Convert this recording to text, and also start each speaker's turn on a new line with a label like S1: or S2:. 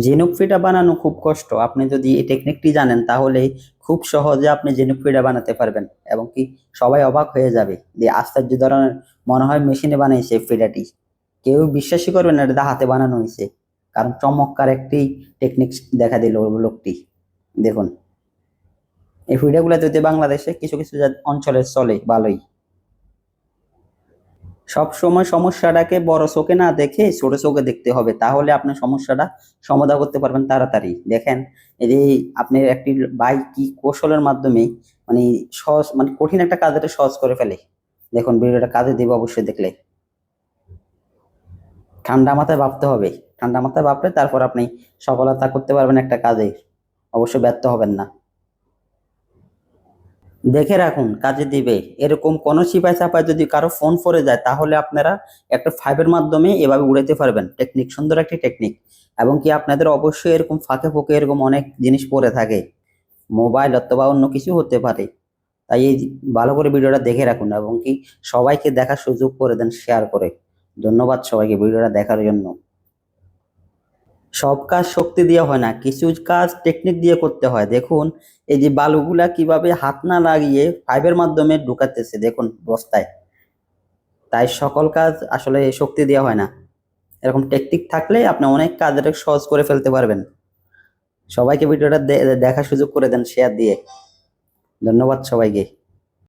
S1: ঝিনুক পিঠা বানানো খুব কষ্ট। আপনি যদি এই টেকনিকটি জানেন তাহলে খুব সহজে আপনি ঝিনুক পিঠা বানাতে পারবেন, এবং কি সবাই অবাক হয়ে যাবে যে আশ্চর্য ধরনের মনে হয় মেশিনে বানাইছে এই পিঠাটি। কেউ বিশ্বাসই করবে না এটা হাতে বানানো হয়েছে, কারণ চমৎকার একটি টেকনিক দেখা দিল লোকটি। দেখুন, এই পিঠাগুলো যদি বাংলাদেশে কিছু কিছু অঞ্চলে চলে ভালোই। সব সময় সমস্যাটাকে বড় চোখে না দেখে ছোট চোখে দেখতে হবে, তাহলে আপনি সমস্যাটা সমাধান করতে পারবেন তাড়াতাড়ি। দেখেন, এই যে আপনি একটি ভাই কি কৌশলের মাধ্যমে মানে সহজ মানে কঠিন একটা কাজটা সহজ করে ফেলে। দেখুন, ভিডিওটা কাজে দেবে অবশ্যই দেখলে। ঠান্ডা মাথায় ভাবতে হবে, ঠান্ডা মাথায় ভাবলে তারপর আপনি সফলতা করতে পারবেন একটা কাজে, অবশ্যই ব্যর্থ হবেন না। দেখে রাখুন, কাজে দিবে। এরকম কোনো চিপায় চাপায় যদি কারো ফোন পড়ে যায় তাহলে আপনারা একটা ফাইবের মাধ্যমে এভাবে উড়াইতে পারবেন। টেকনিক, সুন্দর একটি টেকনিক। এবং কি আপনাদের অবশ্যই এরকম ফাঁকে ফোঁকে এরকম অনেক জিনিস পড়ে থাকে, মোবাইল অথবা অন্য কিছু হতে পারে। তাই এই ভালো করে ভিডিওটা দেখে রাখুন, এবং কি সবাইকে দেখার সুযোগ করে দেন শেয়ার করে। ধন্যবাদ সবাইকে ভিডিওটা দেখার জন্য। সব কাজ শক্তি দিয়ে হয় না, কিছু কাজ টেকনিক দিয়ে করতে হয়। দেখুন, এই যে বালুগুলা কিভাবে হাত না লাগিয়ে পাইপের মাধ্যমে ঢুকাতেছে দেখুন বস্তায়। তাই সকল কাজ আসলে শক্তি দিয়ে হয় না, এরকম টেকনিক থাকলে আপনি অনেক কাজ এটা সহজ করে ফেলতে পারবেন। সবাইকে ভিডিওটা দেখার সুযোগ করে দেন শেয়ার দিয়ে। ধন্যবাদ সবাইকে।